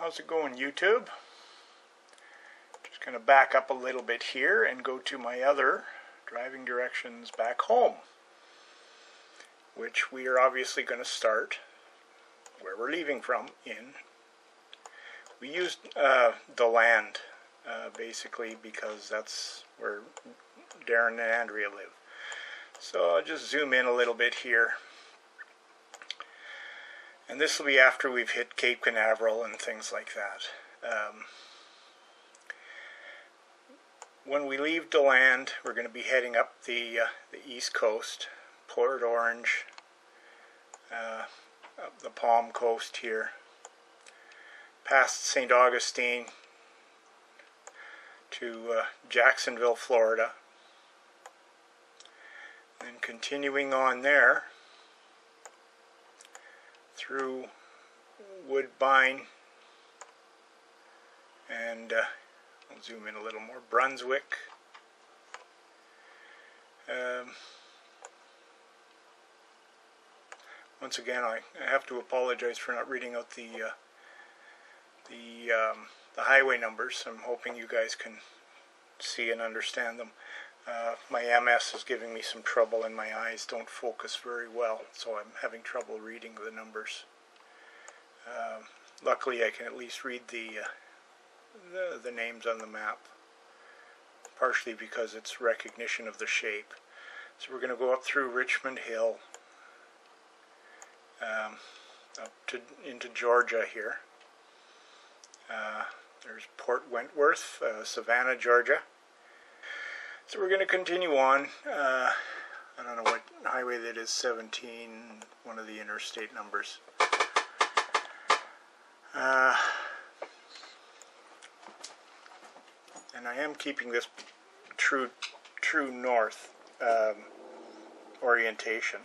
How's it going, YouTube? Just going to back up a little bit here and go to my other driving directions back home, which we are obviously going to start where we're leaving from in. We used the land basically because that's where Darren and Andrea live. So I'll just zoom in a little bit here. And this will be after we've hit Cape Canaveral and things like that. When we leave DeLand, we're going to be heading up the east coast, Port Orange, up the Palm Coast here, past St. Augustine to Jacksonville, Florida, and continuing on there through Woodbine and I'll zoom in a little more, Brunswick, once again I have to apologize for not reading out the highway numbers. I'm hoping you guys can see and understand them. My MS is giving me some trouble and my eyes don't focus very well, so I'm having trouble reading the numbers. Luckily I can at least read the names on the map, partially because it's recognition of the shape. So we're going to go up through Richmond Hill, up into Georgia here. There's Port Wentworth, Savannah, Georgia. So we're going to continue on. I don't know what highway that is, 17, one of the interstate numbers. And I am keeping this true north orientation,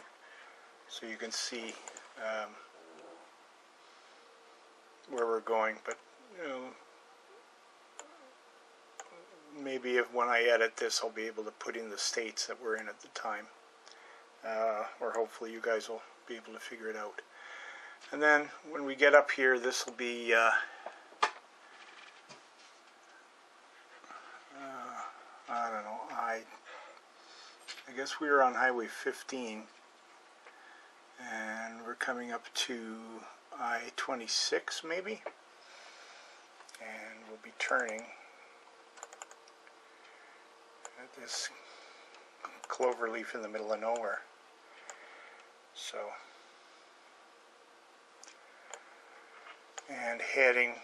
so you can see where we're going. But you know, maybe when I edit this, I'll be able to put in the states that we're in at the time, or hopefully you guys will be able to figure it out. And then when we get up here, this will be I don't know, I guess we were on Highway 15 and we're coming up to I-26 maybe, and we'll be turning at this clover leaf in the middle of nowhere. So, and heading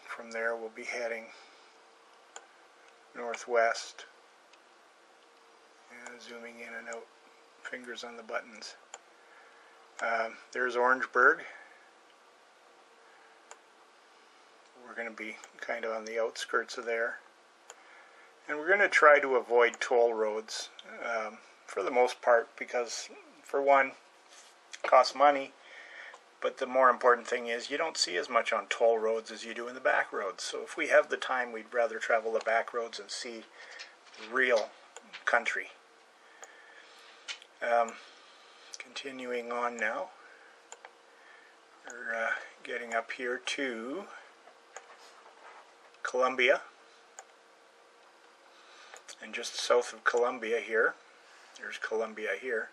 from there, we'll be heading northwest, and zooming in and out, fingers on the buttons. There's Orangeburg. We're going to be kind of on the outskirts of there, and we're going to try to avoid toll roads for the most part, because for one, it costs money, but the more important thing is you don't see as much on toll roads as you do in the back roads. So if we have the time, we'd rather travel the back roads and see real country. Continuing on now, we're getting up here to Columbia, and just south of Columbia here, there's Columbia here.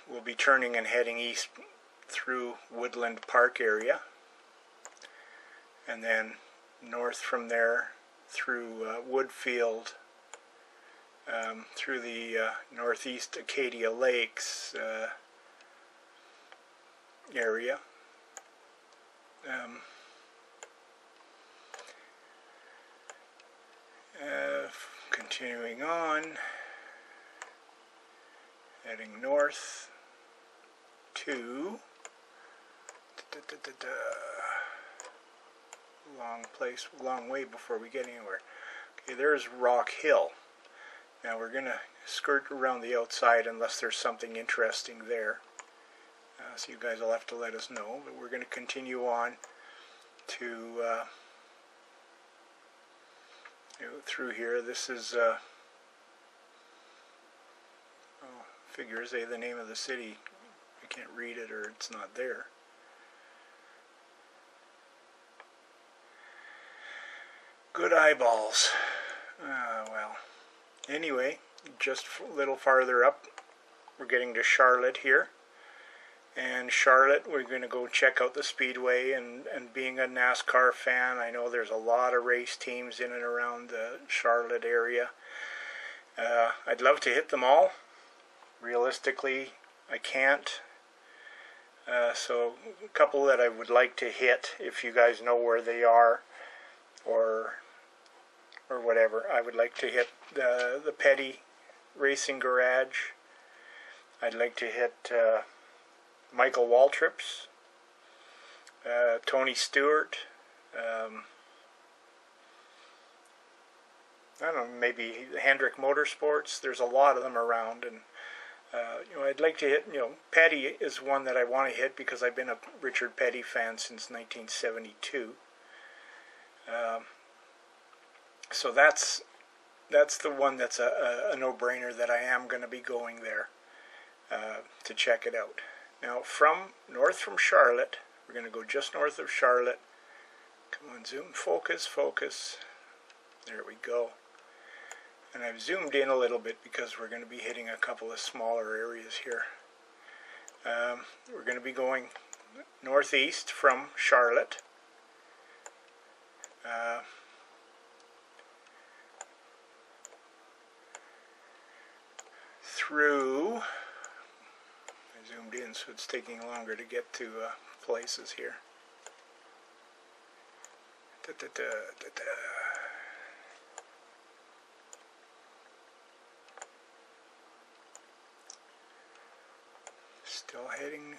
We'll be turning and heading east through Woodland Park area, and then north from there through Woodfield, through the northeast Acadia Lakes area. Continuing on, heading north to long way before we get anywhere. Okay, there's Rock Hill. Now we're going to skirt around the outside unless there's something interesting there. So you guys will have to let us know. But we're going to continue on to through here. This is figures say the name of the city. I can't read it, or it's not there. Good eyeballs. Well, anyway, just a little farther up, we're getting to Charlotte here. And Charlotte, we're going to go check out the Speedway, and being a NASCAR fan, I know there's a lot of race teams in and around the Charlotte area. I'd love to hit them all. Realistically, I can't. So a couple that I would like to hit, if you guys know where they are, or whatever. I would like to hit the Petty Racing Garage. I'd like to hit Michael Waltrip's, Tony Stewart, I don't know, maybe Hendrick Motorsports. There's a lot of them around, and I'd like to hit, Petty is one that I want to hit because I've been a Richard Petty fan since 1972. So that's the one that's a no-brainer that I am going to be going there to check it out. Now, north from Charlotte, we're going to go just north of Charlotte. Come on, zoom, focus, focus. There we go. And I've zoomed in a little bit because we're going to be hitting a couple of smaller areas here. We're going to be going northeast from Charlotte. Through... zoomed in, so it's taking longer to get to places here. Still heading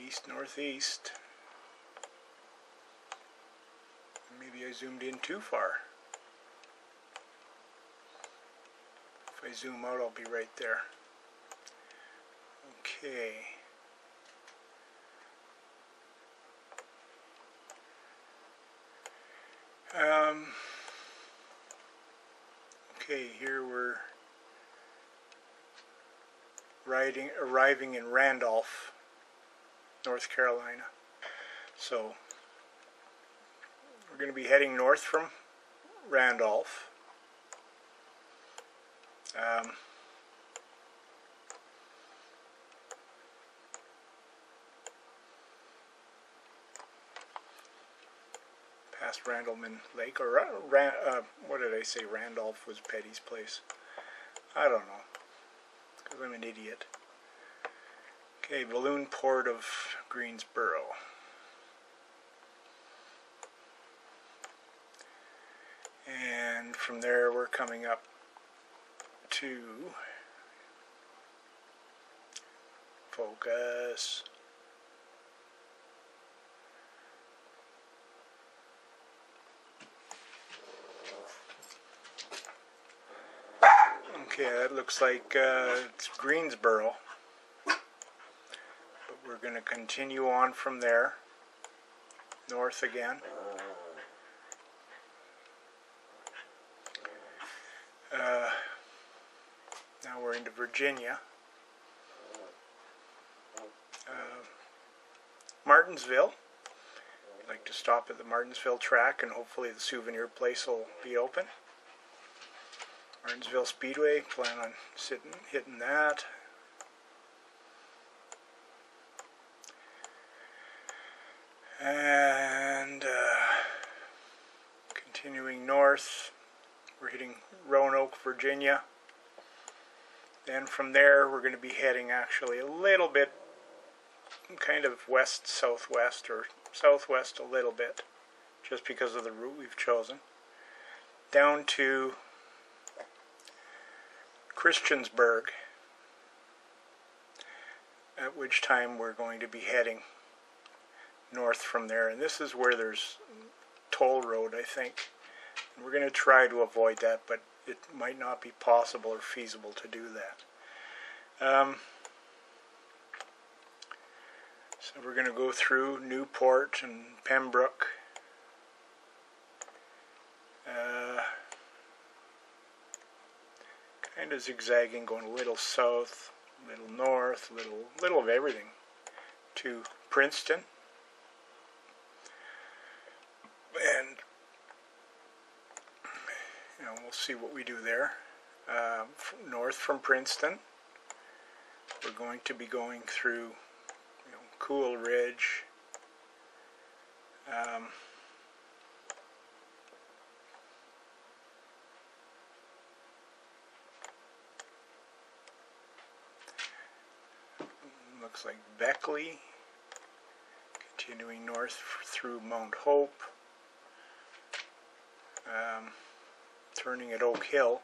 east-northeast. Maybe I zoomed in too far. If I zoom out, I'll be right there. Okay. Okay, here we're arriving in Randolph, North Carolina. So we're going to be heading north from Randolph. Past Randleman Lake, or what did I say? Randolph was Petty's place. I don't know, because I'm an idiot. Okay, Balloon Port of Greensboro. And from there we're coming up to focus. Okay, that looks like it's Greensboro, but we're going to continue on from there, north again. Now we're into Virginia. Martinsville. I'd like to stop at the Martinsville track, and hopefully the souvenir place will be open. Martinsville Speedway, plan on hitting that. And continuing north, we're hitting Roanoke, Virginia. Then from there, we're going to be heading actually a little bit, kind of west-southwest, or southwest a little bit, just because of the route we've chosen, down to Christiansburg, at which time we're going to be heading north from there. And this is where there's toll road, I think. And we're going to try to avoid that, but it might not be possible or feasible to do that. So we're going to go through Newport and Pembroke. Kind of zigzagging, going a little south, a little north, little of everything, to Princeton. and we'll see what we do there. North from Princeton, we're going to be going through Cool Ridge, looks like Beckley, continuing north through Mount Hope, turning at Oak Hill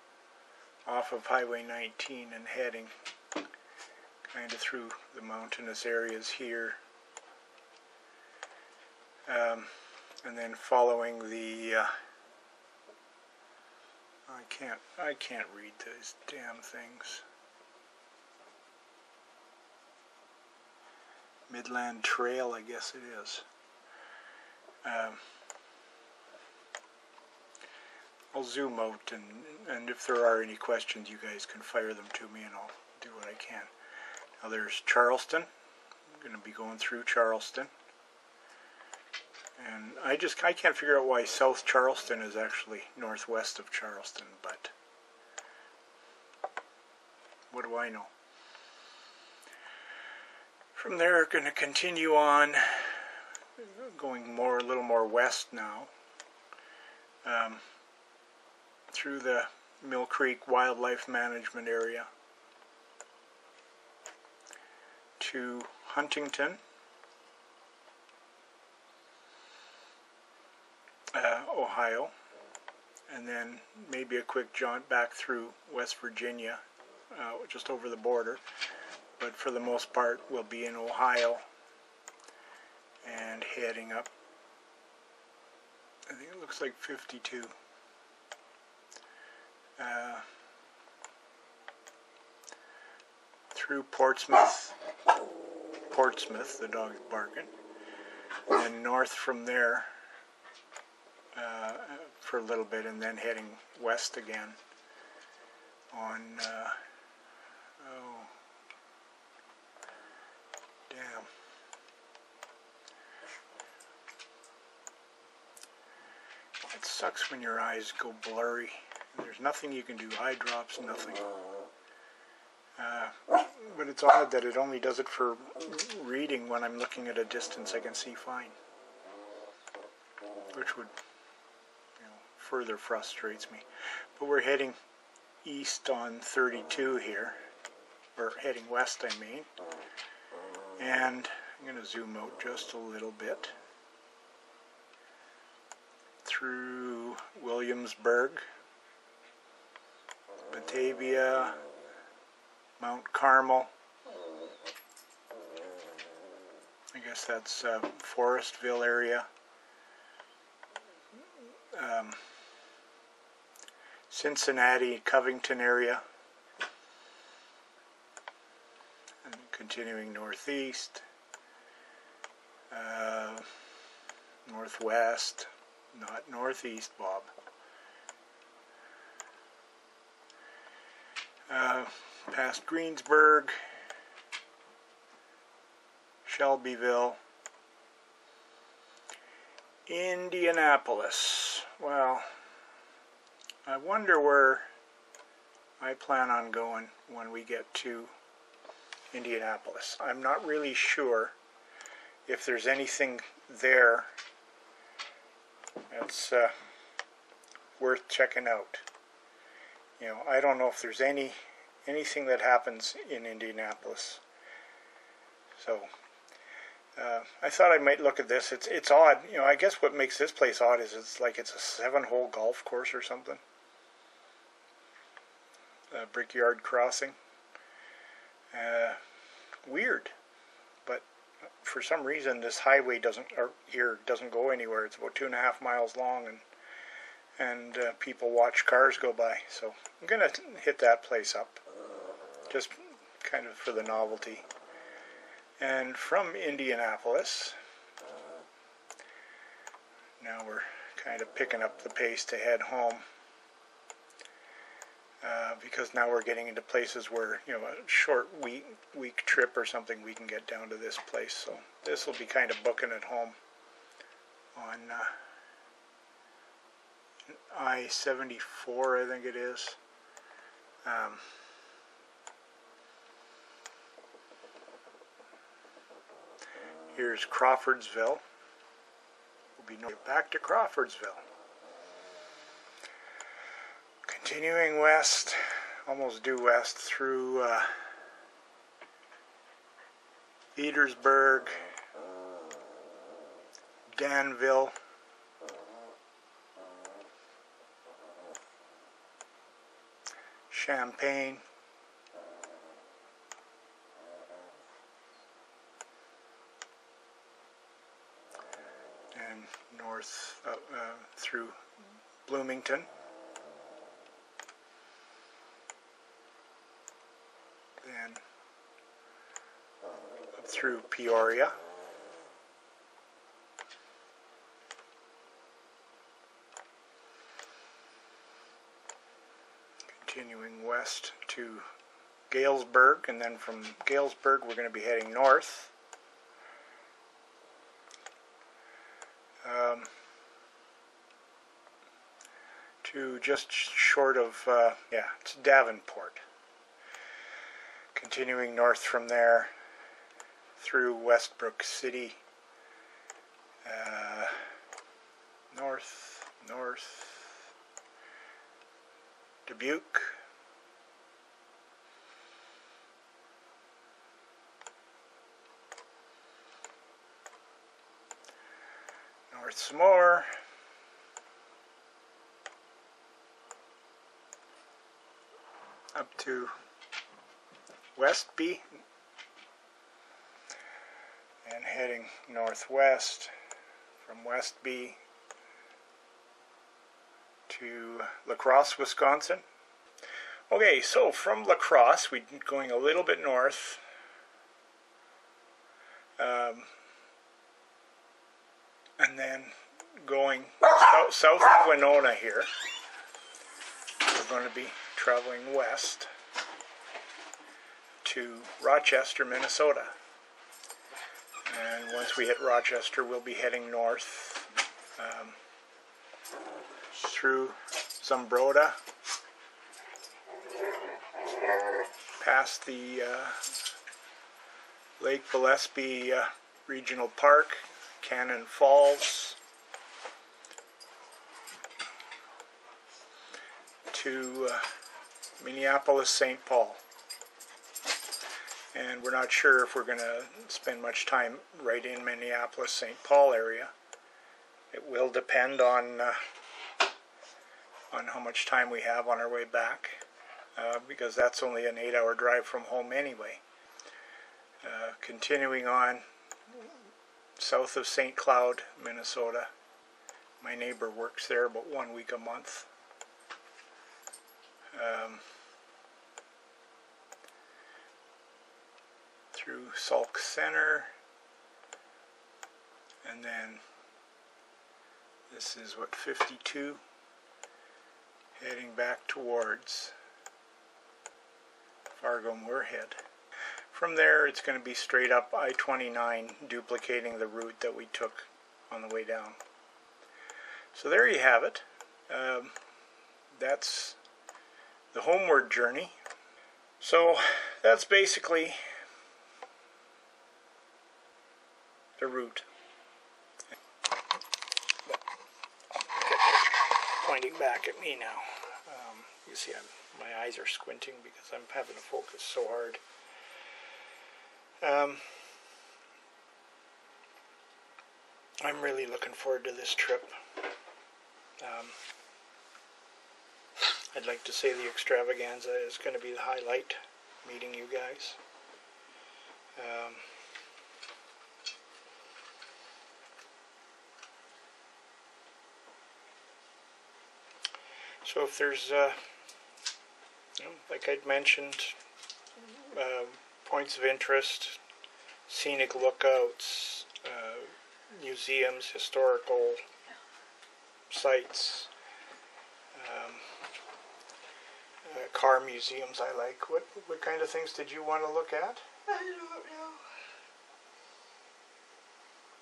off of Highway 19 and heading kind of through the mountainous areas here, and then following the I can't read these damn things. Midland Trail, I guess it is. I'll zoom out, and if there are any questions, you guys can fire them to me, and I'll do what I can. Now there's Charleston. I'm going to be going through Charleston, and I can't figure out why South Charleston is actually northwest of Charleston, but what do I know? From there, we're going to continue on, going a little more west now, through the Mill Creek Wildlife Management Area to Huntington, Ohio, and then maybe a quick jaunt back through West Virginia, just over the border. But for the most part, we'll be in Ohio and heading up, I think it looks like 52. Through Portsmouth, the dog's barking, and then north from there for a little bit, and then heading west again on, oh, damn. It sucks when your eyes go blurry. There's nothing you can do, eye drops, nothing. But it's odd that it only does it for reading. When I'm looking at a distance I can see fine, which would further frustrates me. But we're heading east on 32 here, or heading west I mean, and I'm going to zoom out just a little bit through Williamsburg, Batavia, Mount Carmel. I guess that's Forestville area. Cincinnati, Covington area. And continuing northeast, northwest, not northeast, Bob. Past Greensburg, Shelbyville, Indianapolis. Well, I wonder where I plan on going when we get to Indianapolis. I'm not really sure if there's anything there that's worth checking out. I don't know if there's anything that happens in Indianapolis. So I thought I might look at this. It's odd. I guess what makes this place odd is it's a 7-hole golf course or something. Brickyard Crossing. Weird. But for some reason this highway doesn't go anywhere. It's about 2.5 miles long, and people watch cars go by. So I'm going to hit that place up, just kind of for the novelty. And from Indianapolis, now we're kind of picking up the pace to head home, because now we're getting into places where, a short week trip or something, we can get down to this place. So this will be kind of booking it home on I-74, I think it is. Here's Crawfordsville. We'll be back to Crawfordsville. Continuing west, almost due west through Petersburg, Danville, Champaign, and north through Bloomington, then up through Peoria, continuing west to Galesburg, and then from Galesburg we're going to be heading north to just short of, it's Davenport. Continuing north from there through Westbrook City, north, Dubuque, north some more, up to Westby, and heading northwest from Westby to La Crosse, Wisconsin. Okay, so from La Crosse, we're going a little bit north, and then going south of Winona here. We're going to be traveling west to Rochester, Minnesota. And once we hit Rochester, we'll be heading north through Zumbrota, past the Lake Gillespie Regional Park, Cannon Falls, to Minneapolis, St. Paul. And we're not sure if we're going to spend much time right in Minneapolis, St. Paul area. It will depend on how much time we have on our way back, because that's only an 8-hour drive from home anyway. Continuing on south of St. Cloud, Minnesota. My neighbor works there about 1 week a month. Through Sauk Center, and then this is what, 52, heading back towards Fargo-Moorhead. From there it's going to be straight up I-29, duplicating the route that we took on the way down. So there you have it. That's the homeward journey. So that's basically the route. Pointing back at me now. You see, my eyes are squinting because I'm having to focus so hard. I'm really looking forward to this trip. I'd like to say the extravaganza is going to be the highlight, meeting you guys. So if there's, like I'd mentioned, points of interest, scenic lookouts, museums, historical sites, car museums I like. What kind of things did you want to look at? I don't know.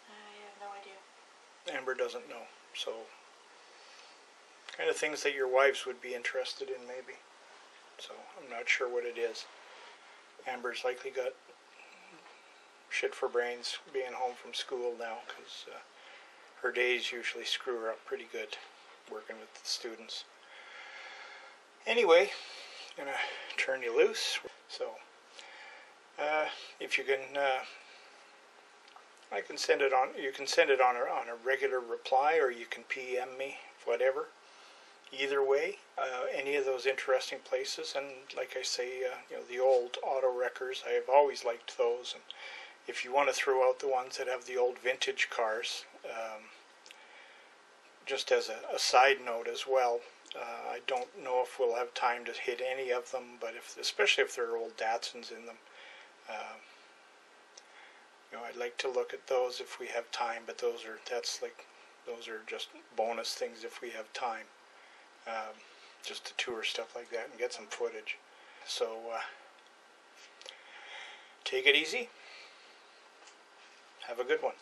I have no idea. Amber doesn't know, so Kind of things that your wives would be interested in, maybe. So I'm not sure what it is. Amber's likely got shit for brains being home from school now, because her days usually screw her up pretty good working with the students. Anyway, I'm gonna turn you loose. So if you can, I can send it on. You can send it on a regular reply, or you can PM me, whatever. Either way, any of those interesting places, and like I say, the old auto wreckers, I have always liked those. And if you want to throw out the ones that have the old vintage cars, just as a side note as well, I don't know if we'll have time to hit any of them, but especially if there are old Datsuns in them, I'd like to look at those if we have time. But those are just bonus things if we have time, just to tour stuff like that and get some footage. So take it easy. Have a good one.